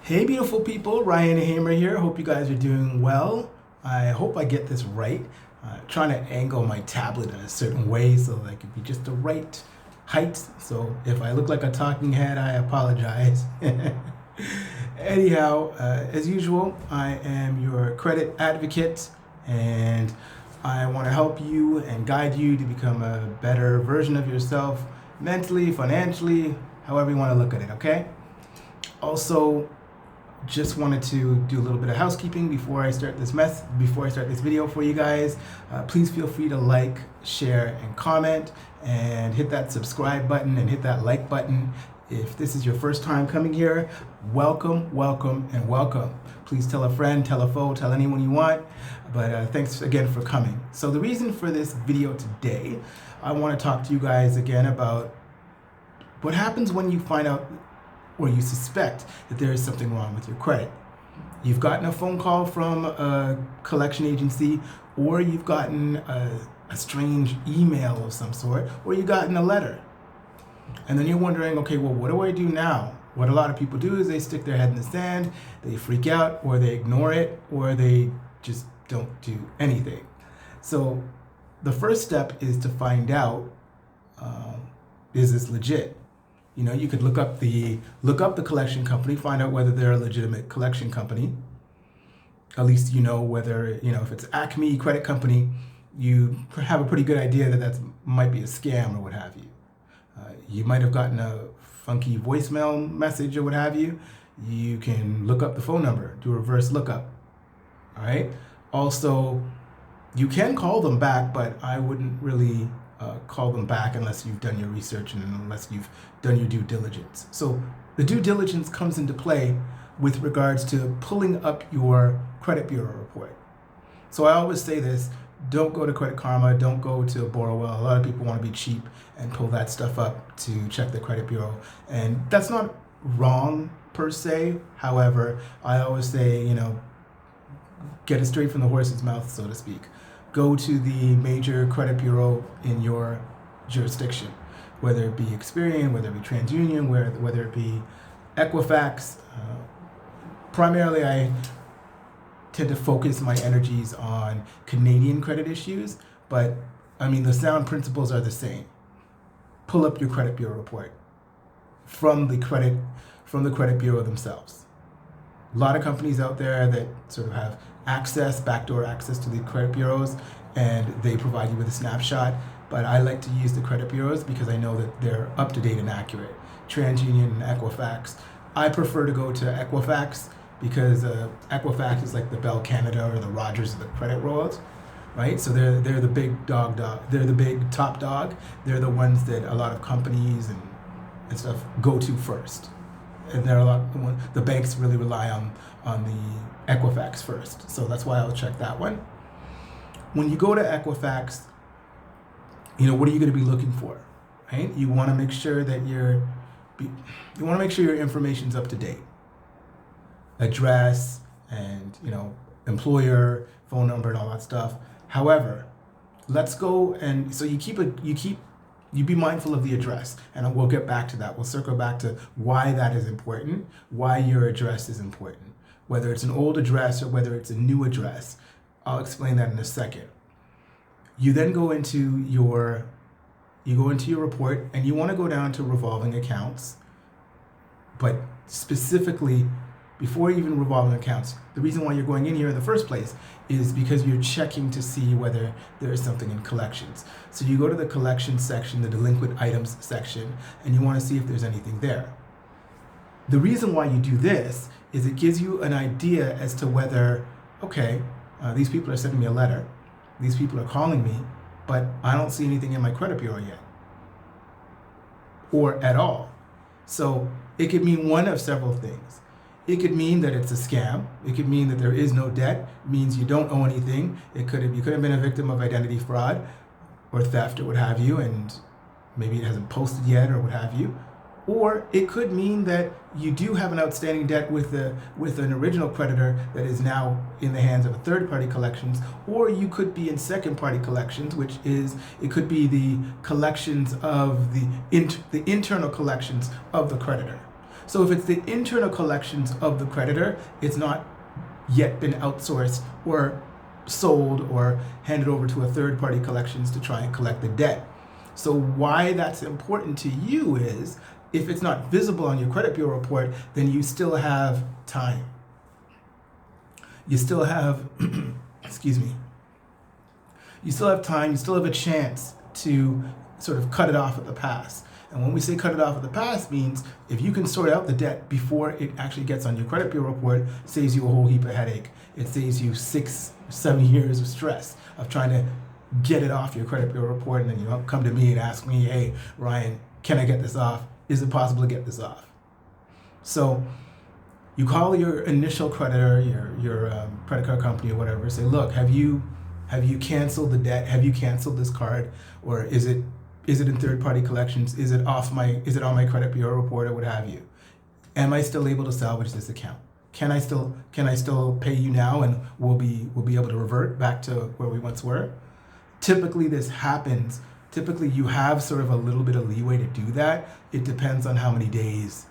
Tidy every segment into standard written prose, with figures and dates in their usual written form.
Hey beautiful people, Ryan Hamer here. Hope you guys are doing well. I hope I get this right. Trying to angle my tablet in a certain way so that I can be just the right height. So if I look like a talking head, I apologize. Anyhow, as usual, I am your credit advocate and I want to help you and guide you to become a better version of yourself mentally, financially, however you want to look at it, okay? Also, just wanted to do a little bit of housekeeping before I start this video for you guys. Please feel free to like, share, and comment, and hit that subscribe button and hit that like button. If this is your first time coming here, welcome, welcome, and welcome. Please tell a friend, tell a foe, tell anyone you want, but thanks again for coming. So the reason for this video today, I want to talk to you guys again about what happens when you find out or you suspect that there is something wrong with your credit. You've gotten a phone call from a collection agency, or you've gotten a strange email of some sort, or you've gotten a letter. And then you're wondering, okay, well, what do I do now? What a lot of people do is they stick their head in the sand, they freak out, or they ignore it, or they just don't do anything. So the first step is to find out, is this legit? You know, you could look up the collection company, find out whether they're a legitimate collection company. At least you know whether, if it's Acme Credit Company, you have a pretty good idea that that might be a scam or what have you. You might have gotten a funky voicemail message or what have you. You can look up the phone number, do a reverse lookup. All right. Also, you can call them back, but I wouldn't really call them back unless you've done your research and unless you've done your due diligence. So the due diligence comes into play with regards to pulling up your credit bureau report. So I always say this, don't go to Credit Karma, don't go to Borrowwell. A lot of people want to be cheap and pull that stuff up to check their credit bureau. And that's not wrong per se. However, I always say, get it straight from the horse's mouth, so to speak. Go to the major credit bureau in your jurisdiction, whether it be Experian, whether it be TransUnion, whether it be EQUIFAX. Primarily, I tend to focus my energies on Canadian credit issues, but I mean, the sound principles are the same. Pull up your credit bureau report from the credit bureau themselves. A lot of companies out there that sort of have backdoor access to the credit bureaus, and they provide you with a snapshot. But I like to use the credit bureaus because I know that they're up to date and accurate. TransUnion and Equifax. I prefer to go to Equifax because Equifax is like the Bell Canada or the Rogers of the credit world, right? So they're the big dog. They're the big top dog. They're the ones that a lot of companies and stuff go to first. And there are the banks really rely on the Equifax first. So that's why I'll check that one. When you go to Equifax, what are you going to be looking for, right? You want to make sure that your information's up to date. Address and, employer, phone number and all that stuff. However, let's go and so you be mindful of the address, and we'll get back to that. We'll circle back to why that is important, why your address is important, whether it's an old address or whether it's a new address. I'll explain that in a second. You then go into your report, and you want to go down to revolving accounts, but specifically, before even revolving accounts, the reason why you're going in here in the first place is because you're checking to see whether there is something in collections. So you go to the collections section, the delinquent items section, and you want to see if there's anything there. The reason why you do this is it gives you an idea as to whether, okay, these people are sending me a letter, these people are calling me, but I don't see anything in my credit bureau yet, or at all. So it could mean one of several things. It could mean that it's a scam. It could mean that there is no debt. It means you don't owe anything. You could have been a victim of identity fraud or theft or what have you, and maybe it hasn't posted yet or what have you. Or it could mean that you do have an outstanding debt with an original creditor that is now in the hands of a third-party collections, or you could be in second-party collections, which is, it could be the collections of the internal collections of the creditor. So if it's the internal collections of the creditor, it's not yet been outsourced or sold or handed over to a third-party collections to try and collect the debt. So why that's important to you is, if it's not visible on your credit bureau report, then you still have time. You still have, excuse me, you still have time, you still have a chance to sort of cut it off at the pass. And when we say cut it off at the pass, means if you can sort out the debt before it actually gets on your credit bureau report, it saves you a whole heap of headache. It saves you 6-7 years of stress of trying to get it off your credit bureau report, and then you come to me and ask me, hey, Ryan, can I get this off? Is it possible to get this off? So you call your initial creditor, your credit card company or whatever, say, look, have you canceled the debt? Have you canceled this card? Or is it in third-party collections? Is it on my credit bureau report or what have you? Am I still able to salvage this account? Can I still pay you now, and we'll be able to revert back to where we once were? Typically this happens. Typically you have sort of a little bit of leeway to do that. It depends on how many days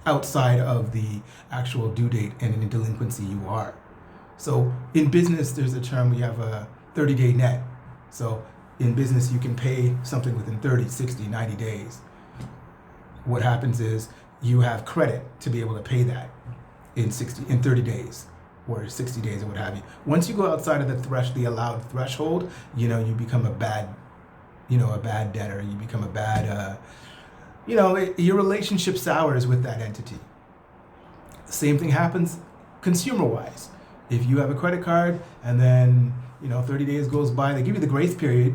outside of the actual due date and in delinquency you are. So in business, there's a term, we have a 30-day net. So in business, you can pay something within 30, 60, 90 days. What happens is you have credit to be able to pay that in 30 days or 60 days or what have you. Once you go outside of the allowed threshold, you become a bad debtor. You become a bad, your relationship sours with that entity. Same thing happens consumer-wise. If you have a credit card and then 30 days goes by, they give you the grace period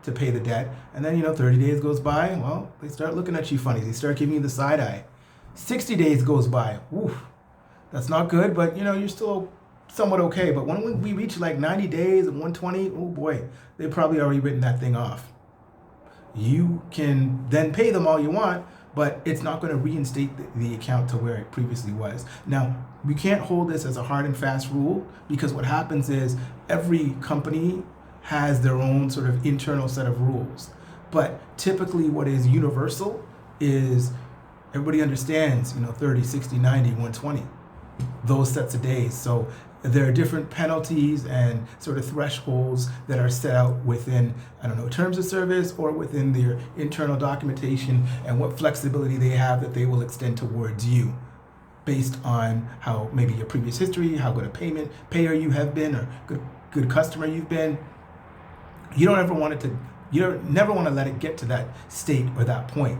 to pay the debt, and then 30 days goes by, well, they start looking at you funny. They start giving you the side eye. 60 days goes by. Oof, that's not good, but you're still somewhat okay. But when we reach like 90 days and 120, oh boy, they probably already written that thing off. You can then pay them all you want, but it's not going to reinstate the account to where it previously was. Now, we can't hold this as a hard and fast rule, because what happens is every company has their own sort of internal set of rules. But typically what is universal is everybody understands, 30, 60, 90, 120, those sets of days. So there are different penalties and sort of thresholds that are set out within, terms of service or within their internal documentation, and what flexibility they have that they will extend towards you based on how maybe your previous history, how good a payer you have been, or good customer you've been. You don't never want to let it get to that state or that point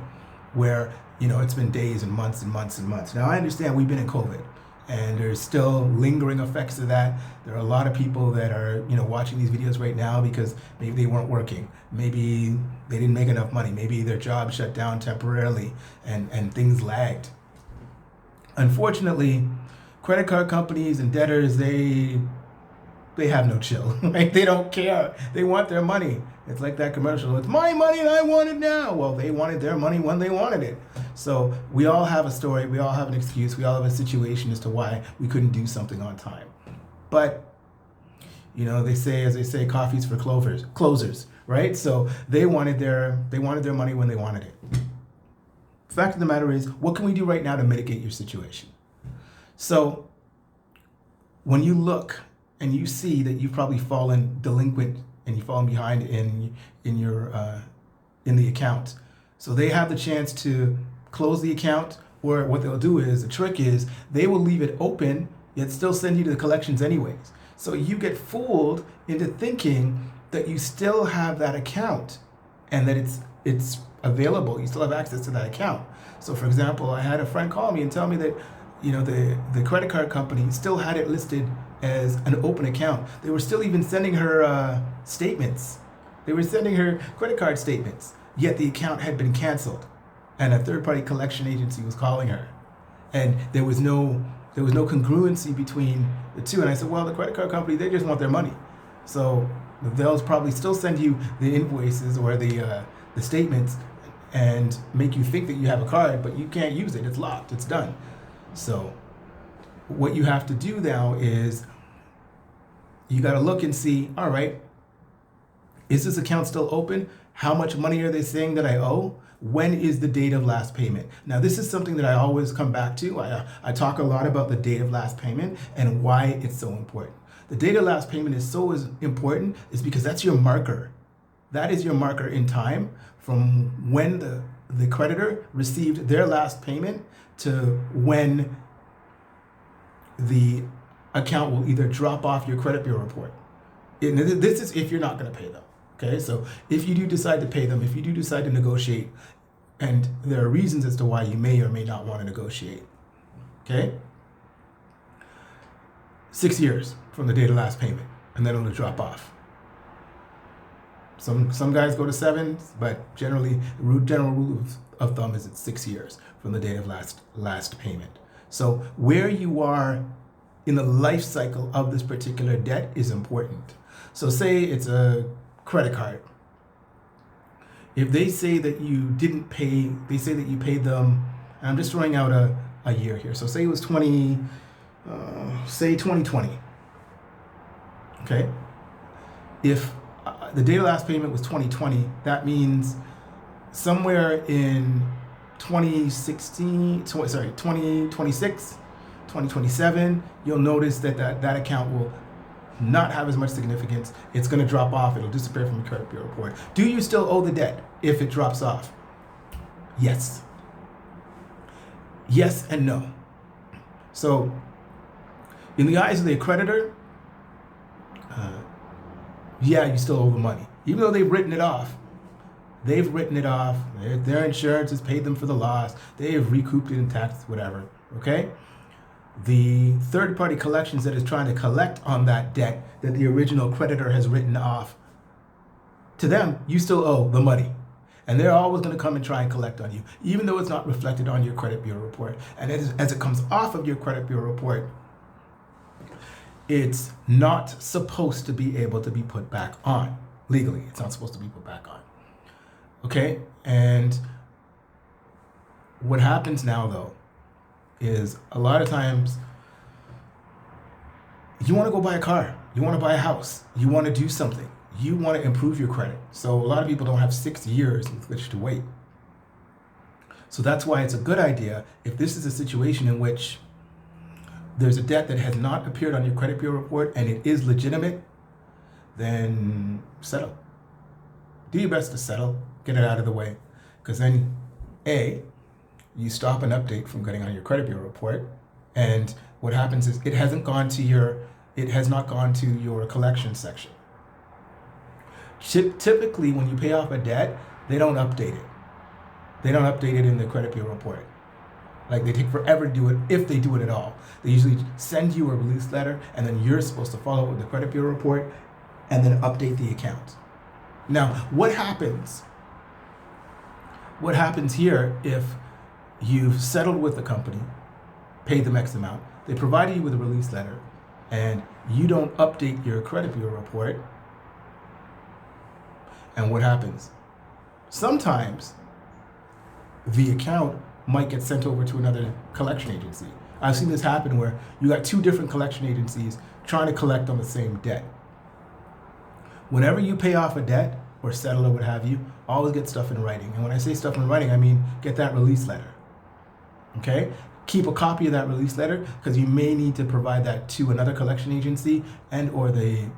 where, it's been days and months and months and months. Now I understand we've been in COVID, and there's still lingering effects of that. There are a lot of people that are, watching these videos right now because maybe they weren't working. Maybe they didn't make enough money. Maybe their job shut down temporarily and things lagged. Unfortunately, credit card companies and debtors, they have no chill, right? They don't care. They want their money. It's like that commercial. It's my money and I want it now. Well, they wanted their money when they wanted it. So we all have a story. We all have an excuse. We all have a situation as to why we couldn't do something on time. But, they say, coffee's for closers, right? So they wanted their money when they wanted it. The fact of the matter is, what can we do right now to mitigate your situation? So when you look and you see that you've probably fallen delinquent and you've fallen behind in the account, so they have the chance to close the account, or what they'll do is, the trick is, they will leave it open yet still send you to the collections anyways. So you get fooled into thinking that you still have that account and that it's available. You still have access to that account. So for example, I had a friend call me and tell me that the credit card company still had it listed as an open account. They were still even sending her statements. They were sending her credit card statements, yet the account had been canceled, and a third-party collection agency was calling her, and there was no congruency between the two. And I said, well, the credit card company, they just want their money, so they'll probably still send you the invoices or the statements and make you think that you have a card, but you can't use it. It's locked. It's done. So what you have to do now is you got to look and see, all right, is this account still open? How much money are they saying that I owe? when is the date of last payment? Now, this is something that I always come back to. I talk a lot about the date of last payment and why it's so important. The date of last payment is so important is because that's your marker. That is your marker in time from when the creditor received their last payment to when the account will either drop off your credit bureau report. And this is if you're not going to pay them. Okay, so if you do decide to pay them, if you do decide to negotiate, and there are reasons as to why you may or may not want to negotiate, okay? 6 years from the date of last payment, and then it'll drop off. Some guys go to 7, but generally, general rule of thumb is it's 6 years from the date of last payment. So where you are in the life cycle of this particular debt is important. So say it's a credit card. If they say that you didn't pay, they say that you paid them, and I'm just throwing out a year here. So say it was 2020. Okay. If the date of last payment was 2020, that means somewhere in 2026, 2027, you'll notice that account will not have as much significance. It's going to drop off. It'll disappear from your credit bureau report. Do you still owe the debt if it drops off? Yes. Yes and no. So, in the eyes of the creditor, yeah, you still owe the money. Even though they've written it off. They've written it off. Their insurance has paid them for the loss. They have recouped it in tax, whatever. Okay? The third-party collections that is trying to collect on that debt that the original creditor has written off, to them, you still owe the money. And they're always going to come and try and collect on you, even though it's not reflected on your credit bureau report. And as it comes off of your credit bureau report, it's not supposed to be able to be put back on. Legally, it's not supposed to be put back on. Okay? And what happens now, though, is a lot of times you want to go buy a car, you want to buy a house, you want to do something, you want to improve your credit. So a lot of people don't have 6 years with which to wait. So that's why it's a good idea, if this is a situation in which there's a debt that has not appeared on your credit bureau report and it is legitimate, then settle. Do your best to settle, get it out of the way, because then A, you stop an update from getting on your credit bureau report, and what happens is it has not gone to your collection section. Typically, when you pay off a debt, they don't update it. They don't update it in the credit bureau report. Like, they take forever to do it, if they do it at all. They usually send you a release letter, and then you're supposed to follow up with the credit bureau report, and then update the account. Now, what happens? What happens here if you've settled with the company, paid them X amount, they provided you with a release letter, and you don't update your credit bureau report? And what happens? Sometimes the account might get sent over to another collection agency. I've seen this happen where you got 2 different collection agencies trying to collect on the same debt. Whenever you pay off a debt or settle or what have you, always get stuff in writing. And when I say stuff in writing, I mean get that release letter. Okay? Keep a copy of that release letter, because you may need to provide that to another collection agency and or the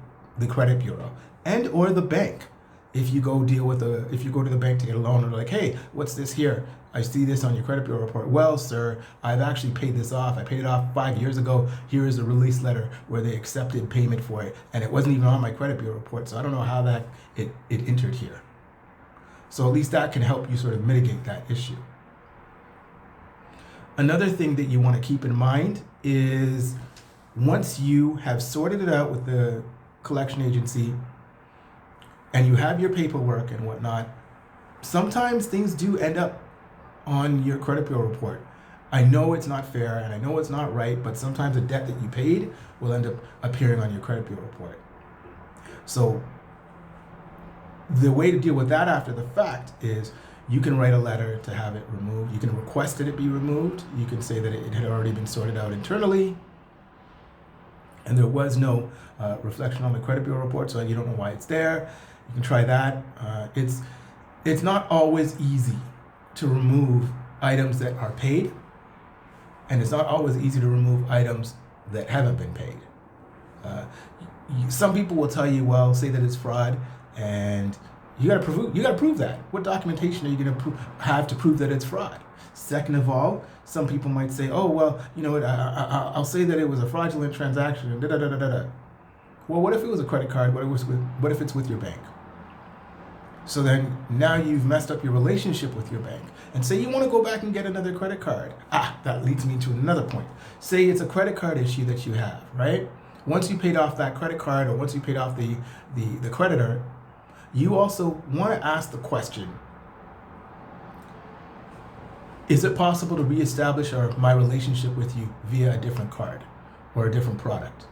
credit bureau and or the bank. If you go to the bank to get a loan, and they're like, hey, what's this here? I see this on your credit bureau report. Well, sir, I've actually paid this off. I paid it off 5 years ago. Here is a release letter where they accepted payment for it. And it wasn't even on my credit bureau report, so I don't know how that it entered here. So at least that can help you sort of mitigate that issue. Another thing that you want to keep in mind is once you have sorted it out with the collection agency and you have your paperwork and whatnot, sometimes things do end up on your credit bureau report. I know it's not fair and I know it's not right, but sometimes a debt that you paid will end up appearing on your credit bureau report. So the way to deal with that after the fact is you can write a letter to have it removed. You can request that it be removed. You can say that it had already been sorted out internally and there was no reflection on the credit bureau report, so you don't know why it's there. You can try that. It's not always easy. to remove items that are paid, and it's not always easy to remove items that haven't been paid. Some people will tell you, well, say that it's fraud, and you got to prove that. What documentation are you going to have to prove that it's fraud? Second of all, some people might say, oh, well, you know what, I'll say that it was a fraudulent transaction, and da-da-da-da-da. Well, what if it was a credit card? What if it's with your bank? So then now you've messed up your relationship with your bank. And say you want to go back and get another credit card. That leads me to another point. Say it's a credit card issue that you have, right? Once you paid off that credit card, or once you paid off the creditor, you also want to ask the question, is it possible to reestablish my relationship with you via a different card or a different product?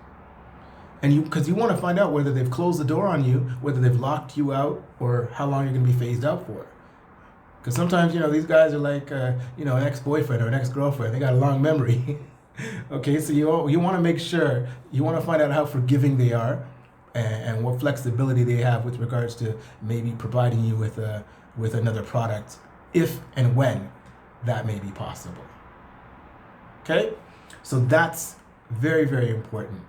And because you want to find out whether they've closed the door on you, whether they've locked you out, or how long you're going to be phased out for. Because sometimes, these guys are like, an ex-boyfriend or an ex-girlfriend. They got a long memory. Okay, so you want to make sure, you want to find out how forgiving they are, and what flexibility they have with regards to maybe providing you with another product, if and when that may be possible. Okay, so that's very, very important.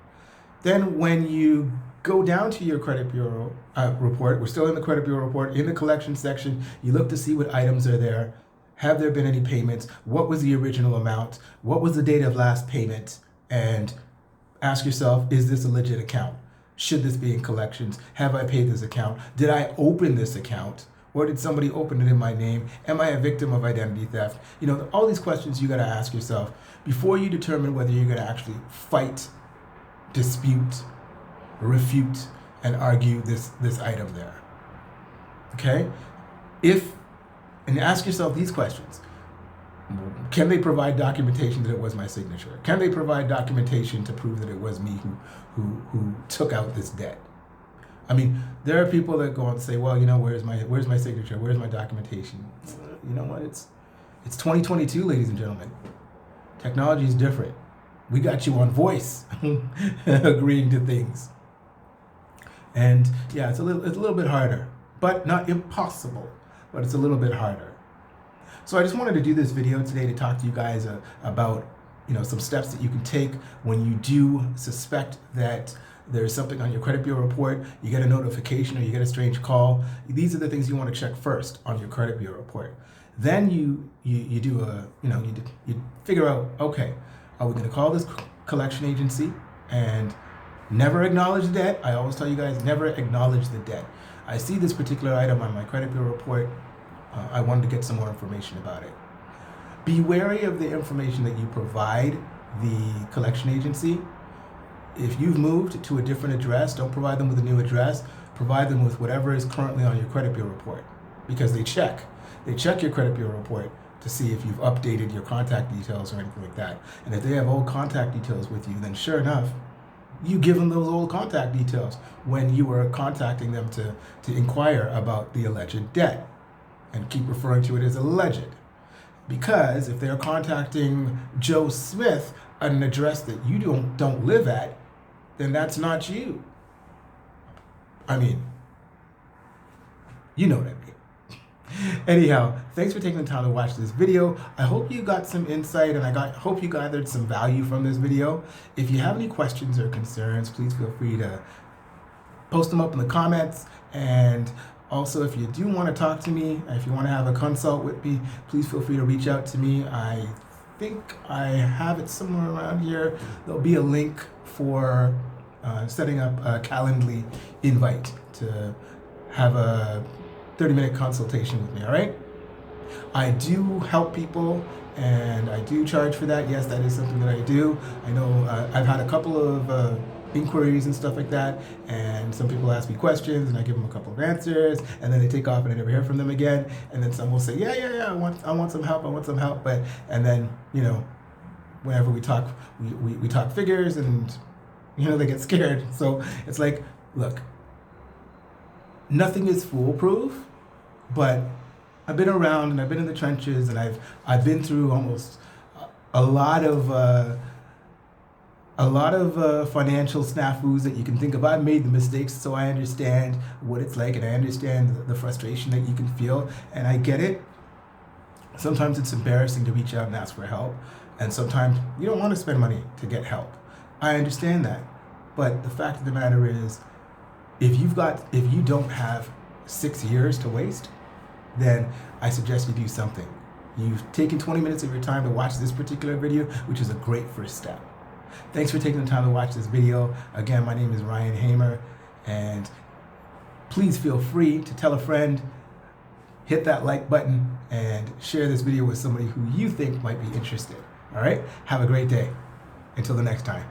Then when you go down to your credit bureau report, we're still in the credit bureau report, in the collection section, you look to see what items are there. Have there been any payments? What was the original amount? What was the date of last payment? And ask yourself, is this a legit account? Should this be in collections? Have I paid this account? Did I open this account? Or did somebody open it in my name? Am I a victim of identity theft? All these questions you got to ask yourself before you determine whether you're going to actually fight, dispute, refute, and argue this item there. Okay? And ask yourself these questions. Can they provide documentation that it was my signature? Can they provide documentation to prove that it was me who took out this debt? I mean, there are people that go and say, well, where's my signature? Where's my documentation? You know what? It's 2022, ladies and gentlemen. Technology is different. We got you on voice agreeing to things. And yeah, it's a little bit harder, but not impossible, but it's a little bit harder. So I just wanted to do this video today to talk to you guys about some steps that you can take when you do suspect that there's something on your credit bureau report, you get a notification or you get a strange call. These are the things you want to check first on your credit bureau report. Then you do you figure out, okay, are we going to call this collection agency and never acknowledge the debt? I always tell you guys, never acknowledge the debt. I see this particular item on my credit bureau report. I wanted to get some more information about it. Be wary of the information that you provide the collection agency. If you've moved to a different address, don't provide them with a new address. Provide them with whatever is currently on your credit bureau report, because they check your credit bureau report to see if you've updated your contact details or anything like that. And if they have old contact details with you, then sure enough, you give them those old contact details when you were contacting them to inquire about the alleged debt, and keep referring to it as alleged. Because if they're contacting Joe Smith at an address that you don't live at, then that's not you. I mean, you know what I mean. Anyhow, thanks for taking the time to watch this video. I hope you got some insight, and hope you gathered some value from this video. If you have any questions or concerns, please feel free to post them up in the comments. And also, if you do want to talk to me, if you want to have a consult with me, please feel free to reach out to me. I think I have it somewhere around here. There'll be a link for setting up a Calendly invite to have a 30-minute consultation with me, all right? I do help people, and I do charge for that. Yes, that is something that I do. I know I've had a couple of inquiries and stuff like that, and some people ask me questions, and I give them a couple of answers, and then they take off and I never hear from them again. And then some will say, yeah, I want some help, but and then whenever we talk, we talk figures, and they get scared. So it's like, look, nothing is foolproof, but I've been around and I've been in the trenches, and I've been through almost a lot of financial snafus that you can think of. I've made the mistakes, so I understand what it's like, and I understand the frustration that you can feel, and I get it. Sometimes it's embarrassing to reach out and ask for help. And sometimes you don't want to spend money to get help. I understand that. But the fact of the matter is, if you don't have 6 years to waste, then I suggest you do something. You've taken 20 minutes of your time to watch this particular video, which is a great first step. Thanks for taking the time to watch this video. Again, my name is Ryan Hamer, and please feel free to tell a friend, hit that like button, and share this video with somebody who you think might be interested. All right? Have a great day. Until the next time.